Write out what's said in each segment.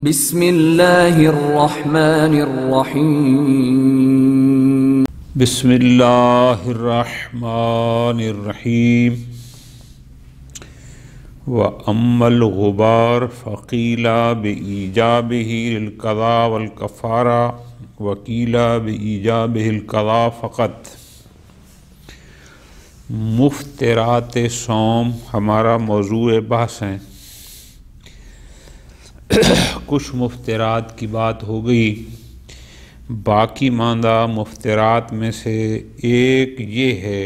بسم اللہ الرحمن الرحیم بسم اللہ الرحمن الرحیم وَأَمَّا الْغُبَارُ فَقِيلَ بِإِيجَابِهِ لِلْقَضَاءِ وَالْكَفَّارَةِ وَقِيلَ بِإِيجَابِهِ الْقَضَاءِ فقط۔ مفترات صوم ہمارا موضوع بحث ہیں۔ کچھ مفترات کی بات ہو گئی، باقی ماندہ مفترات میں سے ایک یہ ہے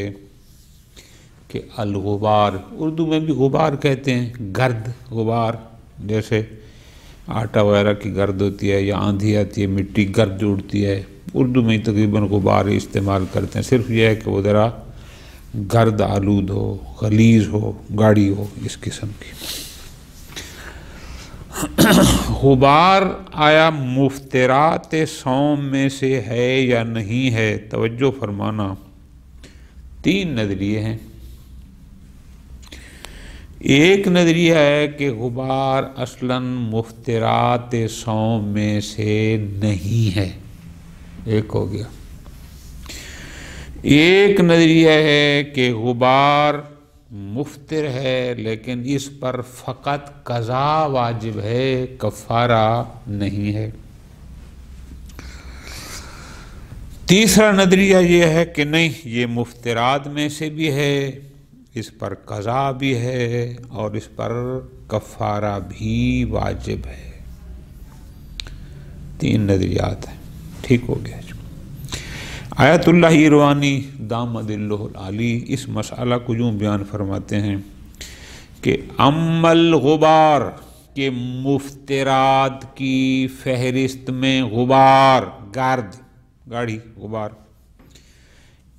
کہ الغبار، اردو میں بھی غبار کہتے ہیں، گرد، غبار، جیسے آٹا وغیرہ کی گرد ہوتی ہے یا آندھی آتی ہے مٹی گرد اڑتی ہے، اردو میں تقریباً غبار استعمال کرتے ہیں۔ صرف یہ ہے کہ وہ ذرا گرد آلود ہو، غلیظ ہو، گاڑی ہو، اس قسم کی۔ غبار آیا مفترات صوم میں سے ہے یا نہیں ہے؟ توجہ فرمانا، تین نظریے ہیں۔ ایک نظریہ ہے کہ غبار اصلاً مفترات صوم میں سے نہیں ہے، ایک ہو گیا۔ ایک نظریہ ہے کہ غبار مفطر ہے لیکن اس پر فقط قضا واجب ہے، کفارہ نہیں ہے۔ تیسرا نظریہ یہ ہے کہ نہیں، یہ مفترات میں سے بھی ہے، اس پر قضا بھی ہے اور اس پر کفارہ بھی واجب ہے۔ تین نظریات ہیں، ٹھیک ہو گیا۔ آیت اللہ ایروانی دامد اللہ العالی اس مسئلہ کو یوں بیان فرماتے ہیں کہ اما الغبار، کہ مفترات کی فہرست میں غبار، گرد، گاڑی، غبار،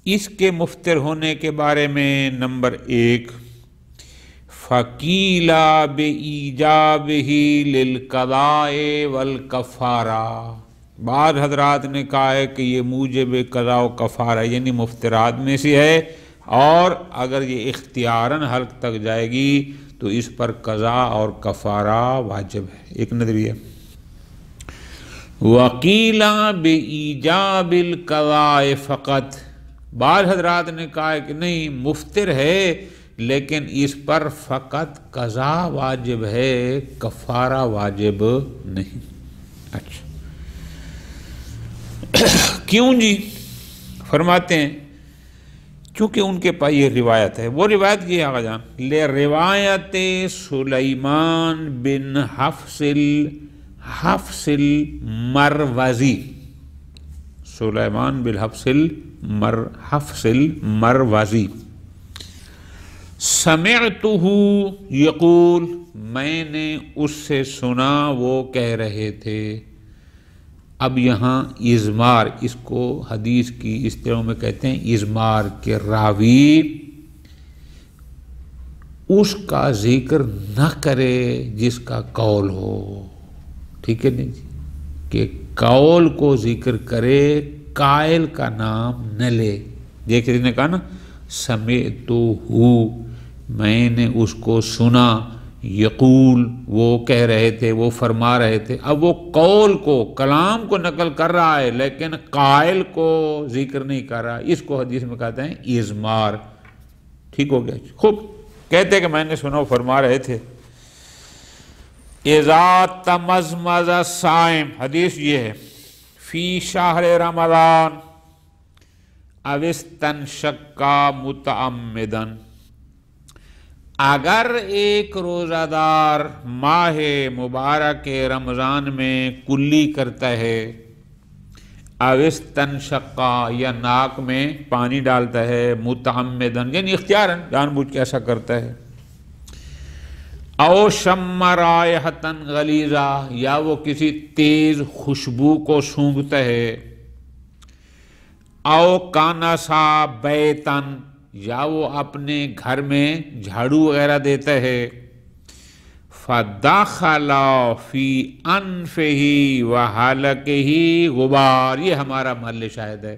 اس کے مفتر ہونے کے بارے میں نمبر ایک، فَقِيلَ بِإِيجَابِهِ لِلْقَضَاءِ وَالْكَفَّارَةِ، بعض حضرات نے کہا ہے کہ یہ موجب قضاء و کفارہ یعنی مفترات میں سے ہے، اور اگر یہ اختیاراً حلق تک جائے گی تو اس پر قضاء اور کفارہ واجب ہے، ایک نظریہ۔ وَقِيلَ بِإِيجَابِ الْقَضَاءِ فقط، بعض حضرات نے کہا ہے کہ نہیں، مفتر ہے لیکن اس پر فقط قضاء واجب ہے، کفارہ واجب نہیں۔ اچھا، کیوں جی؟ فرماتے ہیں چونکہ ان کے پاس یہ روایت ہے، وہ روایت یہ آقا جان، لے روایت سلیمان بن حفص المروزی، سلیمان بن حفص المروزی، سمعتہ یقول، میں نے اس سے سنا وہ کہہ رہے تھے۔ اب یہاں اضمار، اس کو حدیث کی اصطلاح میں کہتے ہیں اضمار، کے راوی اس کا ذکر نہ کرے جس کا قول ہو، ٹھیک ہے نہیں جی، کہ قول کو ذکر کرے، قائل کا نام نہ لے۔ یہ کسی نے کہا نا سمعتہ، میں نے اس کو سنا، یقول، وہ کہہ رہے تھے، وہ فرما رہے تھے۔ اب وہ قول کو، کلام کو نقل کر رہا ہے لیکن قائل کو ذکر نہیں کر رہا، اس کو حدیث میں کہتے ہیں اضمار، ٹھیک ہو گیا۔ خوب کہتے کہ میں نے سنا وہ فرما رہے تھے۔ اذا تمزمز الصائم، حدیث یہ ہے، فی شہر رمضان او استنشق متعمدا، اگر ایک روزہ دار ماہ مبارک رمضان میں کلی کرتا ہے، او استنشق، یا ناک میں پانی ڈالتا ہے، متعمدن یعنی اختیاراً جان بوجھ کے ایسا کرتا ہے، او شم رائحۃ غلیظہ، یا وہ کسی تیز خوشبو کو سونگھتا ہے، او کانسا بیتن، یا وہ اپنے گھر میں جھاڑو وغیرہ دیتا ہے، فَدَخَلَ فِي أَنفِهِ وَحَلَقِهِ غبار، یہ ہمارا محل شاہد ہے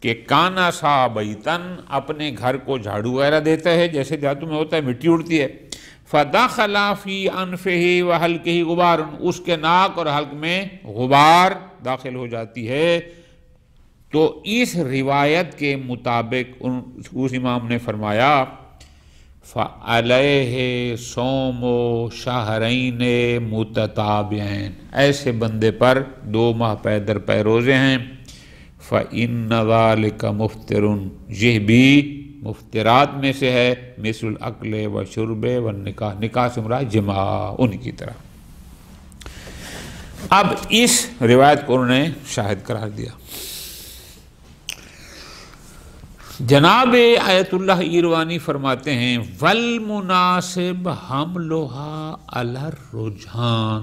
کہ کانا سا بیتن، اپنے گھر کو جھاڑو وغیرہ دیتا ہے، جیسے جادو میں ہوتا ہے مٹی اڑتی ہے، فَدَخَلَ فِي أَنفِهِ وَحَلْقِهِ غُبَارٌ، اس کے ناک اور حلق میں غبار داخل ہو جاتی ہے۔ تو اس روایت کے مطابق اس امام نے فرمایا فَعَلَيْهِ صَوْمُ شَهْرَيْنِ مُتَتَابِعَيْنِ، ایسے بندے پر 2 ماہ پے در پے روزے ہیں۔ فَإِنَّ ذَلِكَ مُفْطِرٌ، یہ بھی مفطرات میں سے ہے، مثل الاکل والشرب والنکاح، نکاح سے مراد جماع ان کی طرح۔ اب اس روایت کو انہوں نے شاہد قرار دیا۔ جناب آیت اللہ ایروانی فرماتے ہیں والمناسب حملها علی الرجحان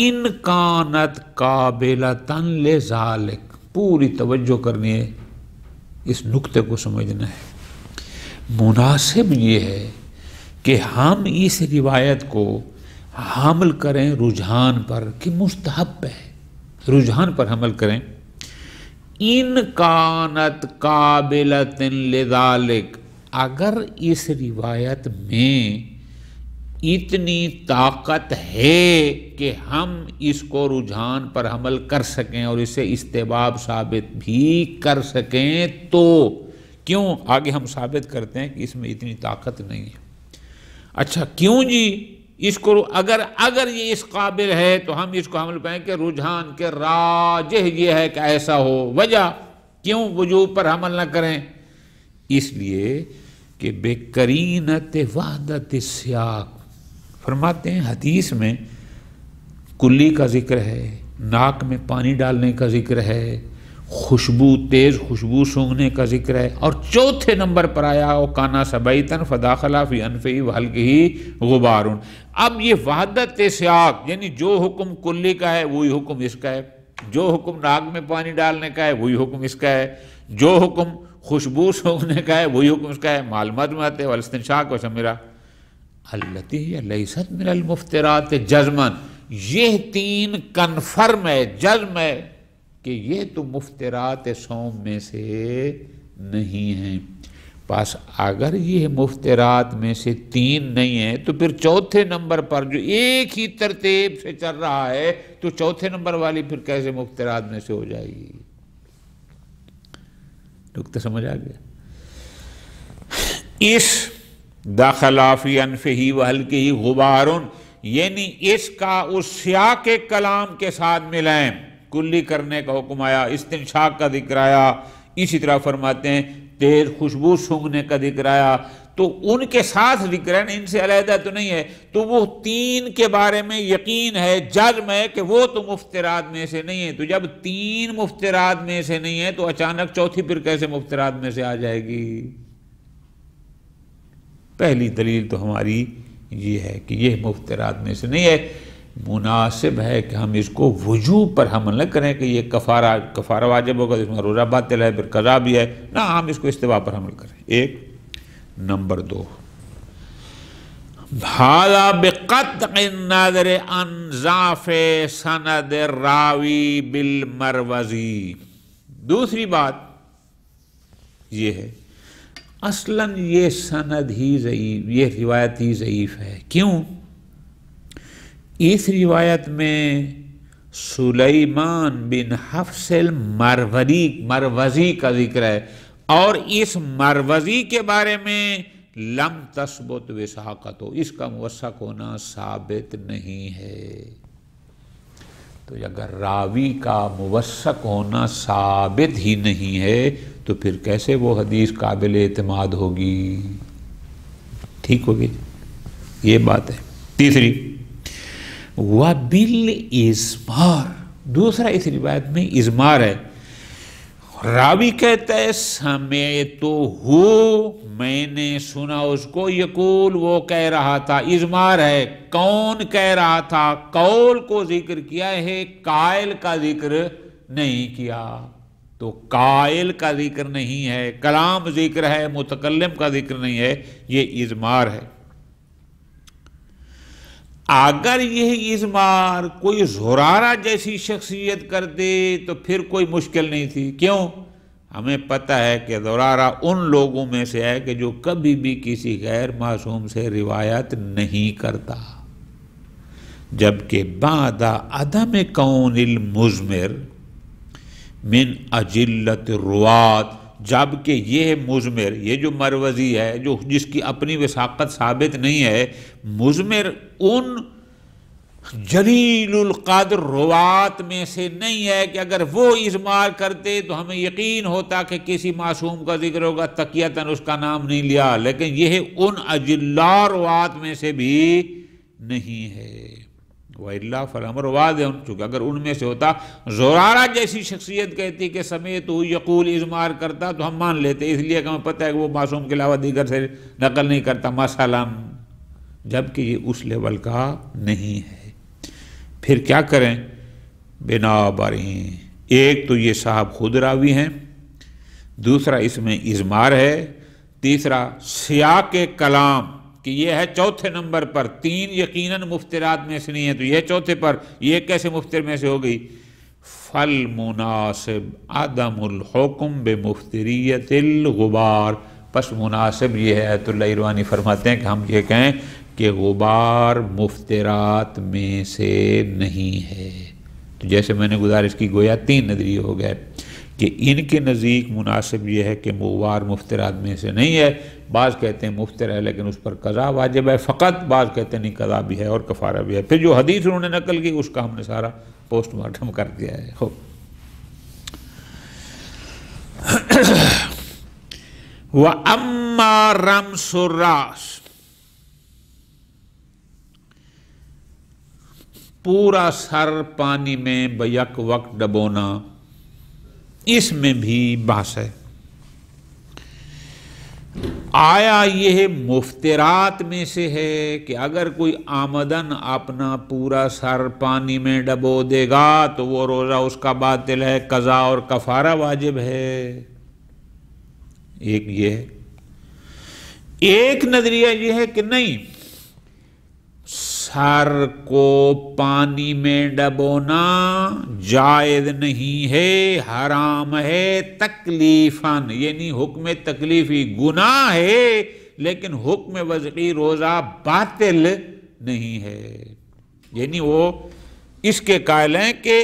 ان کانت قابلۃ لذالک، پوری توجہ کرنی ہے، اس نقطے کو سمجھنا ہے۔ مناسب یہ ہے کہ ہم اس روایت کو حمل کریں رجحان پر، کہ مستحب ہے، رجحان پر حمل کریں۔ ان کانت قابلۃ لذالک، اگر اس روایت میں اتنی طاقت ہے کہ ہم اس کو رجحان پر حمل کر سکیں اور اسے استحباب ثابت بھی کر سکیں، تو کیوں؟ آگے ہم ثابت کرتے ہیں کہ اس میں اتنی طاقت نہیں ہے۔ اچھا کیوں جی؟ اس کو اگر یہ اس قابل ہے تو ہم اس کو حمل پائیں کہ رجحان کے راجح یہ ہے کہ ایسا ہو۔ وجہ کیوں وجوب پر حمل نہ کریں؟ اس لیے کہ بے قرینت وحدت السیاق، فرماتے ہیں حدیث میں کلی کا ذکر ہے، ناک میں پانی ڈالنے کا ذکر ہے، تیز خوشبو سونگھنے کا ذکر ہے، اور چوتھے نمبر پر آیا وَكَانَ سَبَيْتًا فَدَخَلَ فِي أَنفِهِ وَحَلْقِهِ غُبَارٌ۔ اب یہ وحدت سیاق، یعنی جو حکم کلی کا ہے وہی حکم اس کا ہے، جو حکم ناک میں پانی ڈالنے کا ہے وہی حکم اس کا ہے، جو حکم خوشبو سونگھنے کا ہے وہی حکم اس کا ہے۔ معلومات والاستنشاق وشمرہ التی لیست من المفترات جزما، یہ 3 کنفرم ہے، جزم ہے کہ یہ تو مفترات صوم میں سے نہیں ہیں۔ پس اگر یہ مفترات میں سے 3 نہیں ہیں تو پھر چوتھے نمبر پر جو ایک ہی ترتیب سے چل رہا ہے تو چوتھے نمبر والی پھر کیسے مفترات میں سے ہو جائے گی؟ نقطہ سمجھ آ گیا؟ اس داخل فی انفہ وحلقہ غبار، یعنی اس کا اس سیاق کلام کے ساتھ ملائیں، کلی کرنے کا حکم آیا، استنشاق کا ذکر آیا، اسی طرح فرماتے ہیں تیز خوشبو سونگھنے کا ذکر آیا، تو ان کے ساتھ ذکر ہے نا، ان سے علیحدہ تو نہیں ہے، تو وہ 3 کے بارے میں یقین ہے، جزم ہے کہ وہ تو مفترات میں سے نہیں ہے۔ تو جب 3 مفترات میں سے نہیں ہے تو اچانک چوتھی پھر کیسے مفترات میں سے آ جائے گی؟ پہلی دلیل تو ہماری یہ ہے کہ یہ مفترات میں سے نہیں ہے۔ مناسب ہے کہ ہم اس کو وجوب پر حمل نہ کریں کہ یہ کفارہ واجب ہوگا، اس میں روزہ باطل ہے، پھر قضا بھی ہے، نہ، ہم اس کو استحباب پر حمل کریں۔ ایک نمبر 2، ھذا بقطع النظر عن ضعف سند الراوی بالمروزی، دوسری بات یہ ہے اصلاً یہ سند ہی ضعیف، یہ روایت ہی ضعیف ہے۔ کیوں؟ اس روایت میں سلیمان بن حفص المروزی کا ذکر ہے، اور اس مروزی کے بارے میں لم تثبت وثاقتہ، اس کا موثق ہونا ثابت نہیں ہے۔ تو اگر راوی کا موثق ہونا ثابت ہی نہیں ہے تو پھر کیسے وہ حدیث قابل اعتماد ہوگی؟ ٹھیک ہوگی، یہ بات ہے۔ تیسری، وَبِالْإِزْمَارِ، دوسرا اس روایت میں ازمار ہے، راوی کہتا ہے سمعتہ، میں نے سنا اس کو، یقول، وہ کہہ رہا تھا، ازمار ہے، کون کہہ رہا تھا؟ قول کو ذکر کیا ہے، قائل کا ذکر نہیں کیا، تو قائل کا ذکر نہیں ہے، کلام ذکر ہے، متکلم کا ذکر نہیں ہے، یہ ازمار ہے۔ اگر یہ ازمار کوئی زرارہ جیسی شخصیت کر دے تو پھر کوئی مشکل نہیں تھی۔ کیوں؟ ہمیں پتہ ہے کہ زرارہ ان لوگوں میں سے ہے کہ جو کبھی بھی کسی غیر معصوم سے روایت نہیں کرتا، جبکہ بعد عدم کون المزمر من اجلت الروات، جبکہ یہ مزمر، یہ جو مروزی ہے، جو جس کی اپنی وثاقت ثابت نہیں ہے، مزمر ان جلیل القدر روات میں سے نہیں ہے کہ اگر وہ اضمار کرتے تو ہمیں یقین ہوتا کہ کسی معصوم کا ذکر ہوگا، تقیتاً اس کا نام نہیں لیا، لیکن یہ ان اجلا روات میں سے بھی نہیں ہے۔ وَإِلَّا فَالْأَمْرُ وَاضِحٌ، چونکہ اگر ان میں سے ہوتا، زرارہ جیسی شخصیت کہتی کہ سمیت یقول اضمار کرتا تو ہم مان لیتے، اس لیے کہ ہمیں پتہ ہے کہ وہ معصوم کے علاوہ دیگر سے نقل نہیں کرتا مثلا، جبکہ یہ اس لیول کا نہیں ہے۔ پھر کیا کریں؟ بنا بریں، ایک تو یہ صاحب خود راوی ہیں، دوسرا اس میں اضمار ہے، تیسرا سیاق کلام کہ یہ ہے چوتھے نمبر پر، تین یقیناً مفترات میں سے نہیں ہے، تو یہ چوتھے پر، یہ کیسے مفتر میں سے ہو گئی؟ فالمناسب عدم الحکم بمفتریت الغبار، پس مناسب یہ ہے، آیت اللہ ایروانی فرماتے ہیں کہ ہم یہ کہیں کہ غبار مفترات میں سے نہیں ہے۔ تو جیسے میں نے گزارش کی، گویا تین نظریے ہو گئے کہ ان کے نزدیک مناسب یہ ہے کہ غبار مفترات میں سے نہیں ہے، بعض کہتے ہیں مفتر ہے لیکن اس پر قضا واجب ہے فقط، بعض کہتے ہیں نہیں قضا بھی ہے اور کفارہ بھی ہے۔ پھر جو حدیث انہوں نے نقل کی اس کا ہم نے سارا پوسٹ مارٹم کر دیا ہے۔ وَأَمَّا رَمْسُ الرَّأْسِ، پورا سر پانی میں بیک وقت ڈبونا، اس میں بھی بحث ہے۔ آیا یہ مفترات میں سے ہے کہ اگر کوئی آمدن اپنا پورا سر پانی میں ڈبو دے گا تو وہ روزہ اس کا باطل ہے، قضا اور کفارہ واجب ہے؟ ایک یہ ہے۔ ایک نظریہ یہ ہے کہ نہیں، سر کو پانی میں ڈبونا جائز نہیں ہے، حرام ہے تکلیفاً، یعنی حکم تکلیفی گناہ ہے، لیکن حکم وضعی روزہ باطل نہیں ہے۔ یعنی وہ اس کے قائل ہیں کہ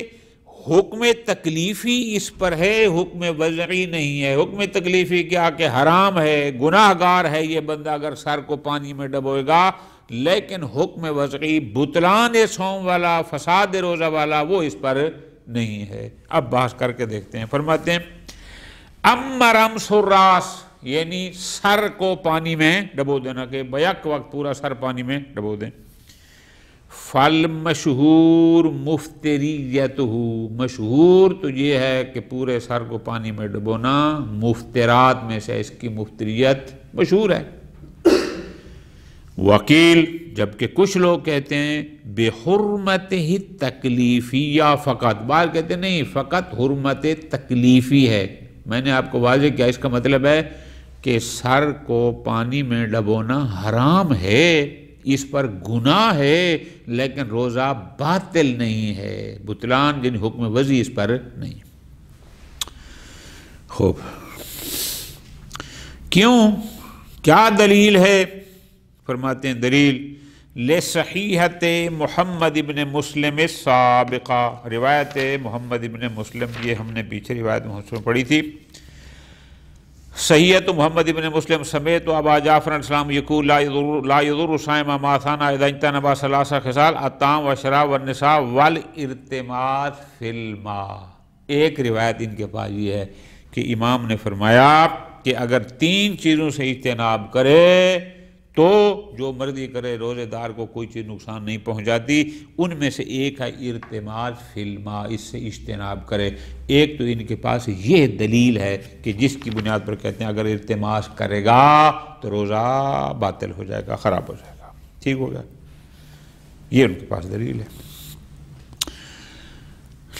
حکم تکلیفی اس پر ہے، حکم وضعی نہیں ہے۔ حکم تکلیفی کیا کہ حرام ہے، گناہ گار ہے یہ بندہ اگر سر کو پانی میں ڈبوئے گا، لیکن حکم وضعی بطلان صوم والا، فساد روزہ والا، وہ اس پر نہیں ہے۔ اب بحث کر کے دیکھتے ہیں۔ فرماتے ہیں اما رمس الراس، یعنی سر کو پانی میں ڈبو دینا، کہ بیک وقت پورا سر پانی میں ڈبو دیں۔ فالمشہور مفتریتہ، مشہور تو یہ ہے کہ پورے سر کو پانی میں ڈبونا مفترات میں سے اس کی مفتریت مشہور ہے۔ وکیل، جبکہ کچھ لوگ کہتے ہیں بے حرمت ہی تکلیفیہ فقط، بعض کہتے ہیں نہیں فقط حرمت تکلیفی ہے۔ میں نے آپ کو واضح کیا، اس کا مطلب ہے کہ سر کو پانی میں ڈبونا حرام ہے، اس پر گناہ ہے، لیکن روزہ باطل نہیں ہے، بطلان جن حکم وضعی اس پر نہیں۔ خوب، کیوں؟ کیا دلیل ہے؟ فرماتے ہیں دلیل لصحیحۃ محمد ابن مسلم السابقہ، روایت محمد ابن مسلم، یہ ہم نے پیچھے روایت میں پڑھی تھی۔ صحیحۃ محمد ابن مسلم سمیت ابا جعفر السلام یقول لا یضر صائم ما ثانا اذا اجتنب ثلاث خصال الطعام والشراب والنساء والارتماس فی الماء۔ ایک روایت ان کے پاس یہ ہے کہ امام نے فرمایا کہ اگر تین چیزوں سے اجتناب کرے تو جو مرضی کرے، روزے دار کو کوئی چیز نقصان نہیں پہنچاتی۔ ان میں سے ایک ہے ارتماس فی الماء، اس سے اجتناب کرے۔ ایک تو ان کے پاس یہ دلیل ہے کہ جس کی بنیاد پر کہتے ہیں اگر ارتماس کرے گا تو روزہ باطل ہو جائے گا، خراب ہو جائے گا، ٹھیک ہو گیا، یہ ان کے پاس دلیل ہے۔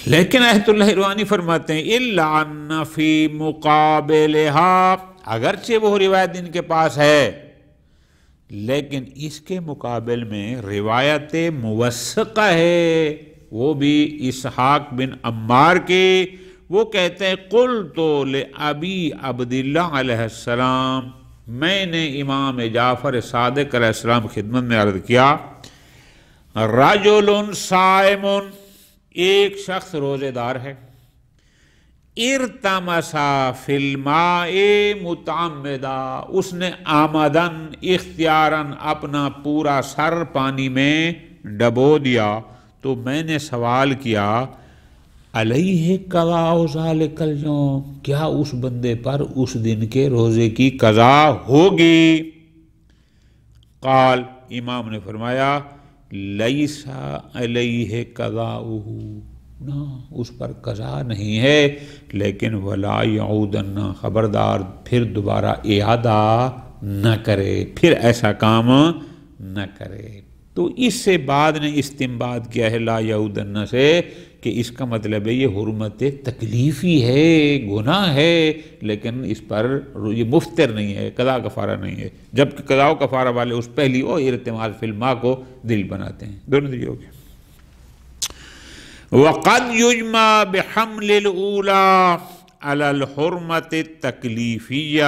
لیکن آیت اللہ ایروانی فرماتے ہیں الا ان فی مقابلہا، اگرچہ وہ روایت ان کے پاس ہے لیکن اس کے مقابل میں روایت موثقہ ہے، وہ بھی اسحاق بن عمار کی وہ کہتے ہیں قلت لأبی عبداللہ علیہ السلام، میں نے امام جعفر صادق علیہ السلام خدمت میں عرض کیا، رجل صائم، ایک شخص روزے دار ہے، ارتمسا فی الماء متعمدا، اس نے آمدن اختیاراً اپنا پورا سر پانی میں ڈبو دیا، تو میں نے سوال کیا علیہ قضاء ذلک اليوم، کیا اس بندے پر اس دن کے روزے کی قضا ہوگی؟ قال، امام نے فرمایا لیس علیہ قضاؤہ، نہ اس پر قضا نہیں ہے، لیکن ولا یعودن، خبردار پھر دوبارہ اعادہ نہ کرے، پھر ایسا کام نہ کرے۔ تو اس سے بعد نے استنباط کیا ہے لا یعودن سے، کہ اس کا مطلب ہے یہ حرمت تکلیفی ہے، گناہ ہے، لیکن اس پر یہ مفتر نہیں ہے، قضا کفارہ نہیں ہے، جبکہ قضا و کفارہ والے اس پہلی اور ارتماس فی الماء کو دل بناتے ہیں، دونوں دل ہو گئے۔ وَقَدْ يُجْمَعْ بِحَمْلِ الْأُولَى عَلَى الْحُرْمَةِ التَّكْلِيفِيَّةِ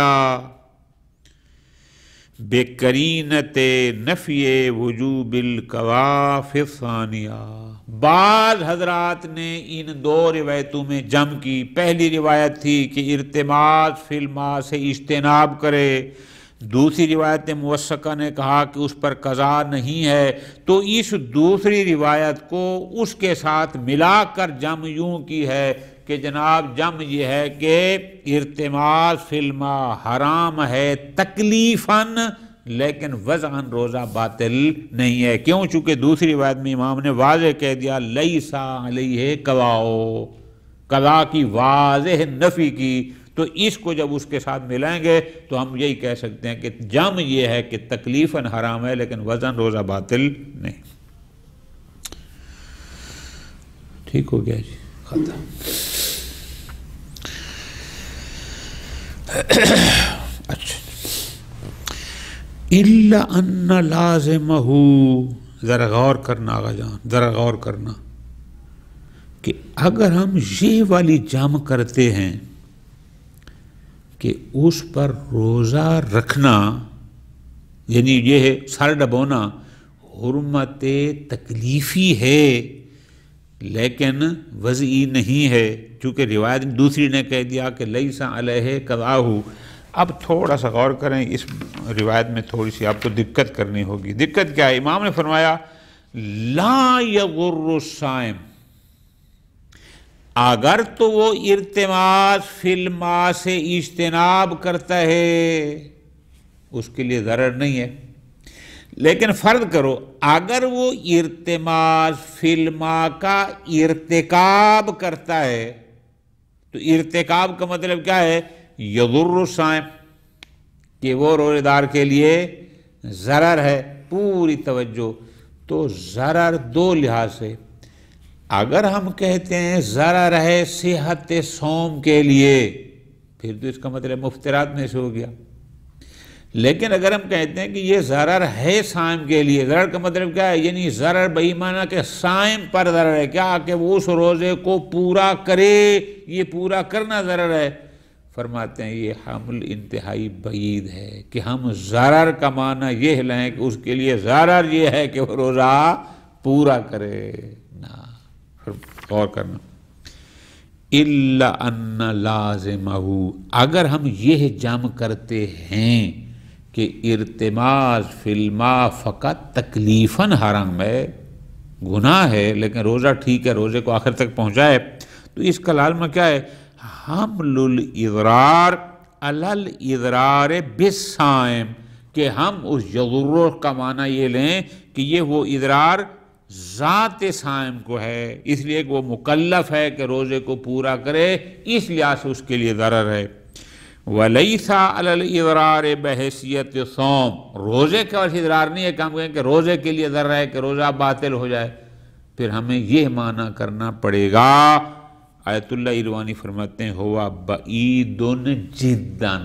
بِقَرِينَةِ نَفْيِ وُجُوبِ الْقَضَاءِ فِي الثَّانِيَةِ، بعض حضرات نے ان دو روایتوں میں جمع کی۔ پہلی روایت تھی کہ ارتماس فی الماء سے اجتناب کرے، دوسری روایت موثقہ نے کہا کہ اس پر قضا نہیں ہے، تو اس دوسری روایت کو اس کے ساتھ ملا کر جمع یوں کی ہے کہ جناب جمع یہ ہے کہ ارتماس فی الماء حرام ہے تکلیفاً، لیکن وضعاً روزہ باطل نہیں ہے۔ کیوں؟ چونکہ دوسری روایت میں امام نے واضح کہہ دیا لیسا علیہ قضاء، قضا کی واضح نفی کی، تو اس کو جب اس کے ساتھ ملائیں گے تو ہم یہی کہہ سکتے ہیں کہ جمع یہ ہے کہ تکلیفاً حرام ہے لیکن وزن روزہ باطل نہیں۔ ٹھیک ہو گیا جی، ختم۔ اچھا، الا ان لازمہ، ذرا غور کرنا آغا جان، ذرا غور کرنا کہ اگر ہم یہ والی جمع کرتے ہیں کہ اس پر روزہ رکھنا، یعنی یہ ہے سر ڈبونا حرمت تکلیفی ہے لیکن وضعی نہیں ہے، چونکہ روایت دوسری نے کہہ دیا کہ لیسا علیہ قضاء۔ اب تھوڑا سا غور کریں، اس روایت میں تھوڑی سی آپ کو دقت کرنی ہوگی۔ دقت کیا ہے؟ امام نے فرمایا لا یغر الصائم، اگر تو وہ ارتماس فی الماء سے اجتناب کرتا ہے اس کے لیے ضرر نہیں ہے، لیکن فرض کرو اگر وہ ارتماس فی الماء کا ارتکاب کرتا ہے، تو ارتکاب کا مطلب کیا ہے؟ یضر الصائم، کہ وہ روزے دار کے لیے ضرر ہے۔ پوری توجہ، تو ضرر دو لحاظ سے، اگر ہم کہتے ہیں ضرر ہے صحت صوم کے لیے پھر تو اس کا مطلب مفطرات میں سے ہو گیا، لیکن اگر ہم کہتے ہیں کہ یہ ضرر ہے صائم کے لیے، ضرر کا مطلب کیا ہے؟ یعنی ضرر بہی معنی کہ صائم پر ضرر ہے، کیا کہ وہ اس روزے کو پورا کرے، یہ پورا کرنا ضرر ہے۔ فرماتے ہیں یہ حمل انتہائی بعید ہے کہ ہم ضرر کا معنی یہ لیں کہ اس کے لیے ضرر یہ ہے کہ وہ روزہ پورا کرے، نہ۔ غور کرنا، الا ان لازمہ، اگر ہم یہ جمع کرتے ہیں کہ ارتماس فی الماء فقط تکلیفاً حرام ہے، گناہ ہے، لیکن روزہ ٹھیک ہے، روزے کو آخر تک پہنچائے، تو اس کا لازمہ کیا ہے؟ حمل الاضرار علی الاضرار بالصائم، کہ ہم اس یضر کا معنی یہ لیں کہ یہ وہ اضرار ذات صائم کو ہے، اس لیے کہ وہ مکلف ہے کہ روزے کو پورا کرے، اس لحاظ سے اس کے لیے ضرر ہے۔ وَلَيْسَ عَلَى الْإِضْرَارِ بِحَیثیَتِ صَوْم، روزے کا اضرار نہیں ہے کہ ہم کہیں کہ روزے کے لیے ضرر ہے کہ روزہ باطل ہو جائے، پھر ہمیں یہ معنی کرنا پڑے گا۔ آیت اللہ ایروانی فرماتے ہیں ہوا بعید جدا،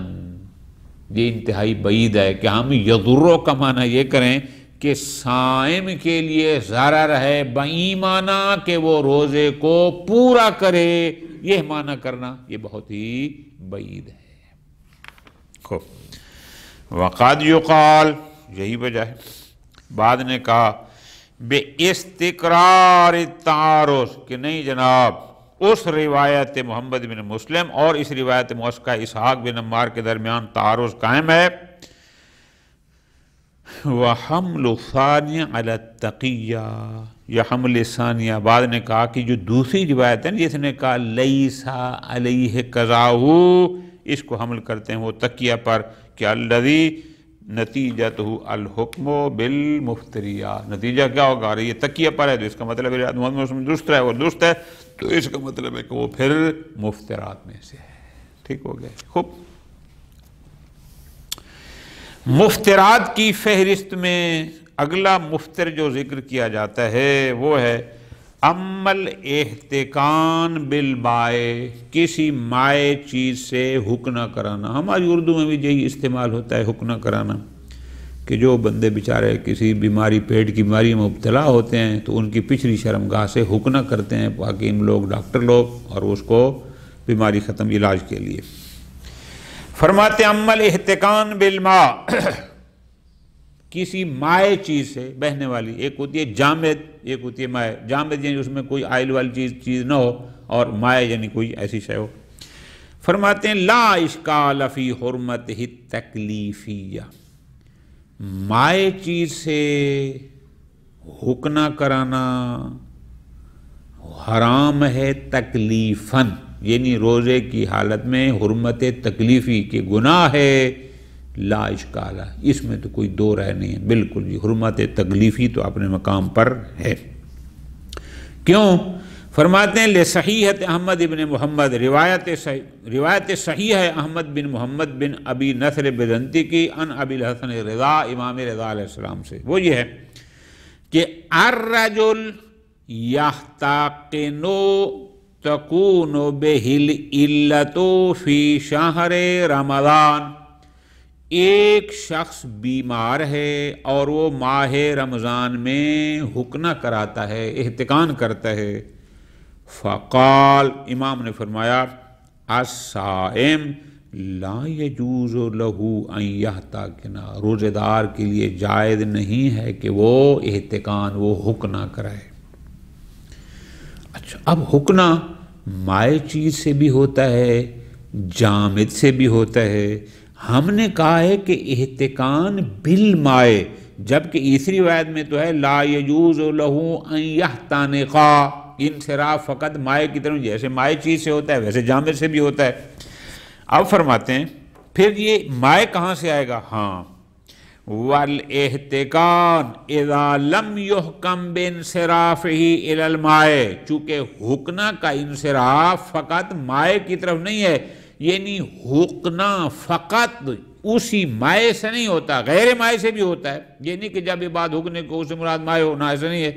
یہ انتہائی بعید ہے کہ ہم یضر کا معنی یہ کریں کہ صائم کے لیے ضرر ہے، بئی معنی کہ وہ روزے کو پورا کرے، یہ معنی کرنا یہ بہت ہی بعید ہے۔ وقد یقال، یہی وجہ ہے بعد نے کہا بے استقرار التعارض، کہ نہیں جناب اس روایت محمد بن مسلم اور اس روایت موثقہ اسحاق بن عمار کے درمیان تعارض قائم ہے۔ وحمل ثانیہ علی التقیہ، یا حمل ثانیہ بعد نے کہا کہ جو دوسری روایت ہے جس نے کہا لیسا علیہ قضاؤ، اس کو حمل کرتے ہیں وہ تقیہ پر کہ الذی نتیجتہ الحکم بالمفتریہ، نتیجہ کیا ہوگا؟ یہ تقیہ پر ہے تو اس کا مطلب ہے محمد مسلم درست ہے، اور درست ہے تو اس کا مطلب ہے کہ وہ پھر مفترات میں سے ہے۔ ٹھیک ہو گیا۔ خوب، مفترات کی فہرست میں اگلا مفتر جو ذکر کیا جاتا ہے وہ ہے عمل احتقان بالبائے، کسی مائع چیز سے حکنا کرانا۔ ہماری اردو میں بھی یہی استعمال ہوتا ہے، حکنا کرانا، کہ جو بندے بیچارے کسی بیماری، پیٹ کی بیماری میں مبتلا ہوتے ہیں تو ان کی پچھلی شرمگاہ سے حکنا کرتے ہیں حکیم لوگ، ڈاکٹر لوگ، اور اس کو بیماری ختم علاج کے لیے۔ فرماتے عمل احتقان بالماء، کسی مائع چیز سے بہنے والی، ایک ہوتی ہے جامد، ایک ہوتی ہے مائع۔ جامد یعنی اس میں کوئی آئل والی چیز نہ ہو، اور مائع یعنی کوئی ایسی شے ہو۔ فرماتے ہیں لا اشکال فی حرمتہ التکلیفیہ، مائع چیز سے حکنا کرانا حرام ہے تکلیفاً، یعنی روزے کی حالت میں حرمت تکلیفی کے گناہ ہے۔ لا اشکالہ، اس میں تو کوئی دو رائے نہیں ہے، بالکل جی حرمت تکلیفی تو اپنے مقام پر ہے۔ کیوں؟ فرماتے ہیں لصحیحۃ احمد بن محمد، روایت صحیح ہے احمد بن محمد بن ابی نصر بزنتی کی ان ابی الحسن رضا، امام رضا علیہ السلام سے، وہ یہ ہے کہ الرجل یحتقن تکون بہ العلۃ فی شہر رمضان، ایک شخص بیمار ہے اور وہ ماہ رمضان میں حکنا کراتا ہے، احتقان کرتا ہے۔ فقال، امام نے فرمایا الصائم لا یجوز لہ ان یحتقن، روزہ دار کے لیے جائز نہیں ہے کہ وہ احتقان، وہ حکنا کرائے۔ اچھا، اب حکنا مائع چیز سے بھی ہوتا ہے، جامد سے بھی ہوتا ہے۔ ہم نے کہا ہے کہ احتقان بالماء، جبکہ اس روایت میں تو ہے لا یجوز لہ ان یحتنقا، انصراف فقط مائع کی طرف، جیسے مائع چیز سے ہوتا ہے ویسے جامد سے بھی ہوتا ہے۔ اب فرماتے ہیں پھر یہ مائع کہاں سے آئے گا؟ ہاں، والاحتقان اذا لم یحکم بانصرافہ الی الماء، چونکہ حکنا کا انصراف فقط مائع کی طرف نہیں ہے، یعنی حکنا فقط اسی مائع سے نہیں ہوتا، غیر مائع سے بھی ہوتا ہے، یعنی کہ جب یہ بات حکنے کو اس سے مراد مائع ہونا، ایسا نہیں ہے۔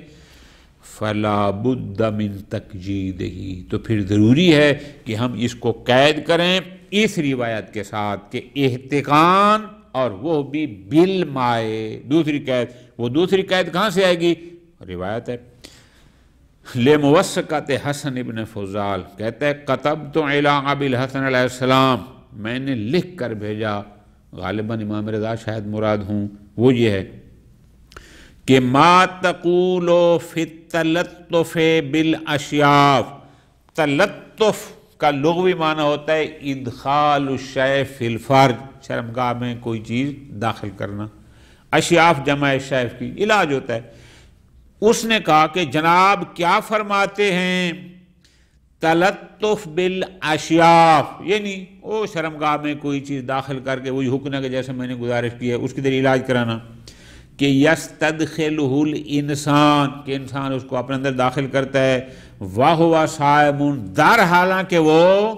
فلا بد من تقییدہ، تو پھر ضروری ہے کہ ہم اس کو قید کریں اس روایت کے ساتھ کہ احتقان، اور وہ بھی بالماء، دوسری قید۔ وہ دوسری قید کہاں سے آئے گی؟ روایت ہے لموثقۃ حسن ابن فضال، کہتا ہے کتبت الی ابی الحسن علیہ السلام، میں نے لکھ کر بھیجا، غالباً امام رضا شاید مراد ہوں، وہ یہ ہے کہ ما تقول فی التلطف بالاشیاف، تلطف کا لغوی معنی ہوتا ہے ادخال الشیء فی الفرج، شرمگاہ میں کوئی چیز داخل کرنا، اشیاف جمع شیف کی، علاج ہوتا ہے۔ اس نے کہا کہ جناب کیا فرماتے ہیں تلطف بالاشیاف، یعنی وہ شرمگاہ میں کوئی چیز داخل کر کے وہی حکنا کے جیسے میں نے گزارش کی ہے اس کی ذریعے علاج کرانا، کہ یستدخلہ الانسان، کہ انسان اس کو اپنے اندر داخل کرتا ہے، وہو صائم، در حالانکہ وہ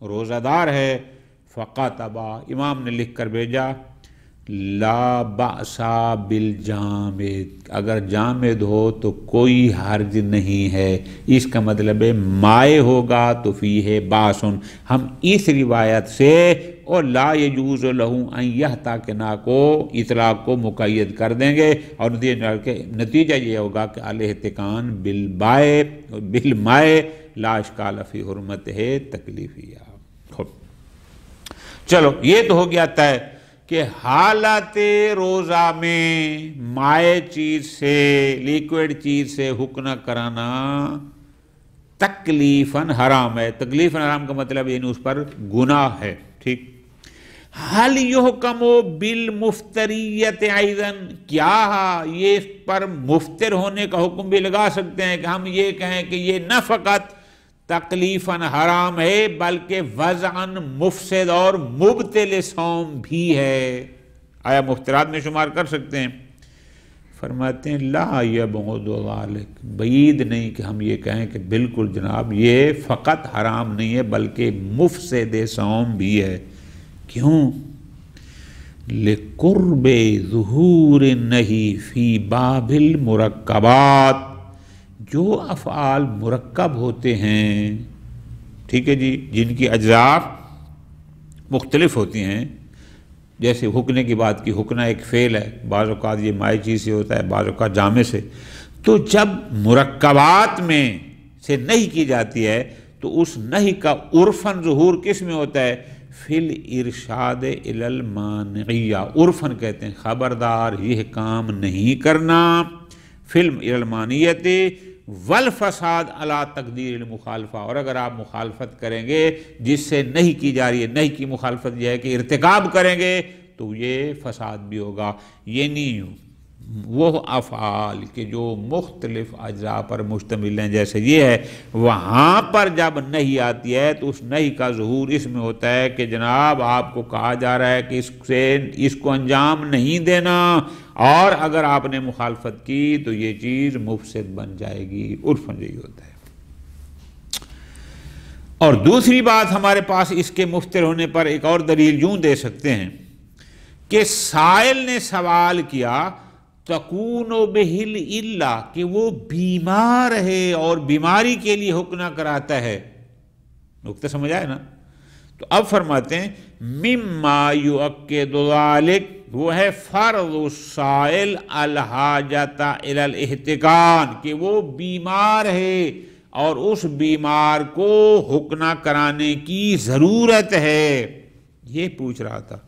روزہ دار ہے۔ فقطبا، امام نے لکھ کر بھیجا لا بأس بالجامد، اگر جامد ہو تو کوئی حرج نہیں ہے، اس کا مطلب ہے مائع ہوگا تو فیہ باسن۔ ہم اس روایت سے اور لا یجوز لہ ان یحتقنا کو اطلاق کو مقید کر دیں گے، اور نتیجہ یہ ہوگا کہ الاحتقان بالماء لا اشکال فی حرمت ہے تکلیفیہ۔ چلو یہ تو ہو گیا طے کہ حالت روزہ میں مائع چیز سے، لیکوڈ چیز سے حکم کرانا تکلیفاً حرام ہے۔ تکلیفاً حرام کا مطلب یعنی اس پر گناہ ہے، ٹھیک۔ حل یحکم بالمفتریت ایضاً، کیا یہ اس پر مفتر ہونے کا حکم بھی لگا سکتے ہیں کہ ہم یہ کہیں کہ یہ نہ فقط تکلیفاً حرام ہے بلکہ وضعاً مفسد اور مبطل صوم بھی ہے؟ آیا مفترات میں شمار کر سکتے ہیں؟ فرماتے ہیں لا یبعد ذلک، بعید نہیں کہ ہم یہ کہیں کہ بالکل جناب یہ فقط حرام نہیں ہے بلکہ مفسد صوم بھی ہے۔ کیوں؟ لقرب ظہور النہی فی باب المرکبات، جو افعال مرکب ہوتے ہیں، ٹھیک ہے جی، جن کی اجزاء مختلف ہوتی ہیں، جیسے حکنے کی بات کی، حکنا ایک فعل ہے، بعض اوقات یہ مائع چیز سے ہوتا ہے، بعض اوقات جامع سے، تو جب مرکبات میں سے نہیں کی جاتی ہے تو اس نہیں کا عرفاً ظہور کس میں ہوتا ہے؟ فی الارشاد الی المانعیہ، عرفاً کہتے ہیں خبردار یہ کام نہیں کرنا، فلم الی المانعیت والفساد علی تقدیر المخالفہ، اور اگر آپ مخالفت کریں گے جس سے نہیں کی جا رہی ہے، نہیں کی مخالفت یہ ہے کہ ارتکاب کریں گے تو یہ فساد بھی ہوگا۔ یہ نہیں وہ افعال کہ جو مختلف اجزاء پر مشتمل ہیں جیسے یہ ہے، وہاں پر جب نہیں آتی ہے تو اس نہیں کا ظہور اس میں ہوتا ہے کہ جناب آپ کو کہا جا رہا ہے کہ اس کو انجام نہیں دینا، اور اگر آپ نے مخالفت کی تو یہ چیز مفسد بن جائے گی، عرفاً یہی ہوتا ہے۔ اور دوسری بات ہمارے پاس اس کے مفتر ہونے پر ایک اور دلیل یوں دے سکتے ہیں کہ سائل نے سوال کیا تکون بہل الا، کہ وہ بیمار ہے اور بیماری کے لیے حکم کراتا ہے، نقطہ سمجھ آئے نا؟ تو اب فرماتے ہیں مما یؤکد ذلک، وہ ہے فرض السائل الحاجۃ الی الاحتقان، کہ وہ بیمار ہے اور اس بیمار کو حکم کرانے کی ضرورت ہے۔ یہ پوچھ رہا تھا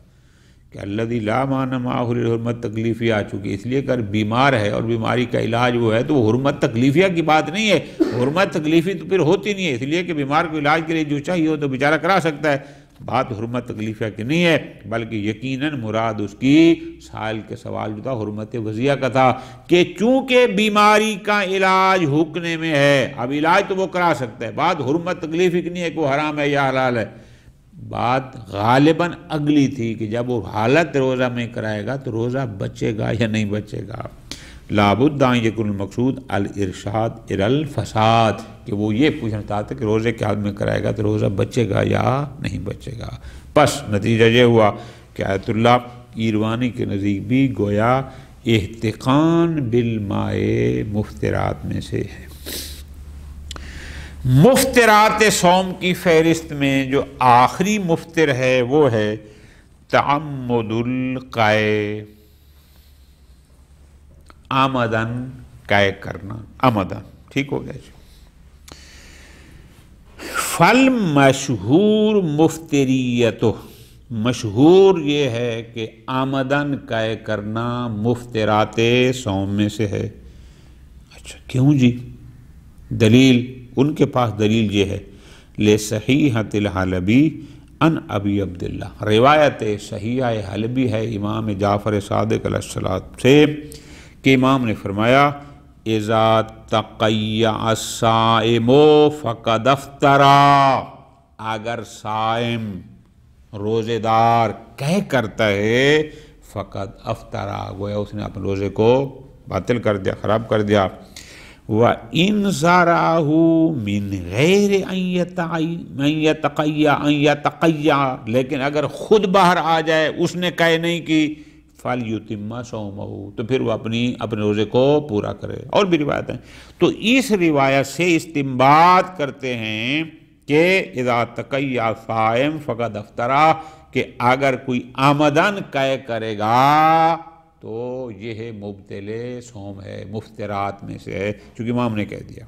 کہ الذی لا معنی معہ للحرمت تکلیفیہ، چونکہ اس لیے اگر بیمار ہے اور بیماری کا علاج وہ ہے تو وہ حرمت تکلیفیہ کی بات نہیں ہے، حرمت تکلیفی تو پھر ہوتی نہیں ہے، اس لیے کہ بیمار کو علاج کے لیے جو چاہیے ہو تو بیچارہ کرا سکتا ہے، بات حرمت تکلیفیہ کی نہیں ہے، بلکہ یقیناً مراد اس کی سائل کے سوال جو تھا حرمت وضعیہ کا تھا کہ چونکہ بیماری کا علاج حکم میں ہے، اب علاج تو وہ کرا سکتا ہے، بات حرمت تکلیفی کی نہیں ہے کہ وہ حرام ہے یا حلال ہے، بات غالباً اگلی تھی کہ جب وہ حالت روزہ میں کرائے گا تو روزہ بچے گا یا نہیں بچے گا۔ لابد ان یکون المقصود الارشاد الی الفساد، کہ وہ یہ پوچھنا چاہتے کہ روزے کے حال میں کرائے گا تو روزہ بچے گا یا نہیں بچے گا۔ پس نتیجہ یہ ہوا کہ آیت اللہ ایروانی کے نزدیک بھی گویا احتقان بالماء مفترات میں سے ہے۔ مفترات صوم کی فہرست میں جو آخری مفتر ہے وہ ہے تعمد القے، آمدن قے کرنا، آمدن، ٹھیک ہو گیا جی۔ فالمشہور مفتریتہ، مشہور یہ ہے کہ آمدن قے کرنا مفترات صوم میں سے ہے۔ اچھا کیوں جی؟ دلیل ان کے پاس دلیل یہ ہے لصحیحۃ الحلبی ان ابی عبداللہ، روایت صحیحہ حلبی ہے امام جعفر صادق علیہ السلام سے کہ امام نے فرمایا اذا تقیع الصائم فقد افطرا، اگر صائم روزے دار قے کرتا ہے فقد افطرا، گویا اس نے اپنے روزے کو باطل کر دیا، خراب کر دیا۔ وَإِنْ زَرَعَهُ مِنْ غَيْرِ أَنْ يَتَقَيَّعَ، لیکن اگر خود باہر آ جائے اس نے قے نہیں کی فَلْيُتِمَّ صَوْمَهُ، تو پھر وہ اپنے روزے کو پورا کرے۔ اور بھی روایت ہیں، تو اس روایت سے استنباط کرتے ہیں کہ اذا تقیع صائم فقد افطرا، کہ اگر کوئی آمدن قے کرے گا تو یہ مبطل صوم ہے، مفترات میں سے ہے، چونکہ امام نے کہہ دیا۔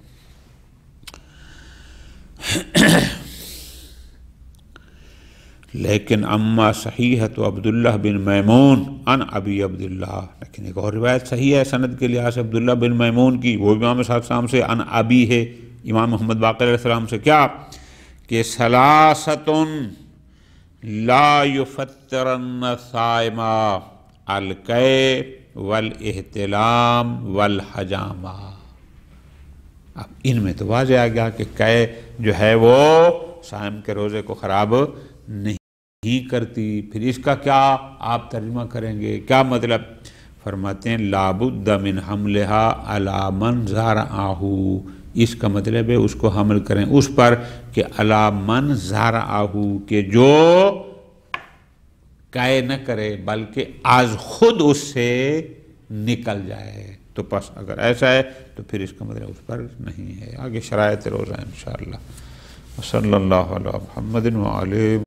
لیکن اما صحیحۃ عبداللہ بن میمون عن ابی عبداللہ، لیکن ایک اور روایت صحیح ہے سند کے لحاظ سے عبداللہ بن میمون کی، وہ امام صاحب السلام سے، عن ابی ہے امام محمد باقر علیہ السلام سے، کیا کہ ثلاثۃ لا یفطرن صائما القے والاحتلام والحجامہ۔ اب ان میں تو واضح آ گیا کہ قے جو ہے وہ صائم کے روزے کو خراب نہیں کرتی، پھر اس کا کیا آپ ترجمہ کریں گے، کیا مطلب؟ فرماتے ہیں لا بد من حملها علی من زارعہ، اس کا مطلب ہے اس کو حمل کریں اس پر کہ علی من زارعہ، کہ جو قے نہ کرے بلکہ از خود اس سے نکل جائے، تو پس اگر ایسا ہے تو پھر اس کا مطلب اس پر نہیں ہے۔ آگے شرائط روزہ انشاءاللہ۔ وصلی اللہ علی محمد وعلی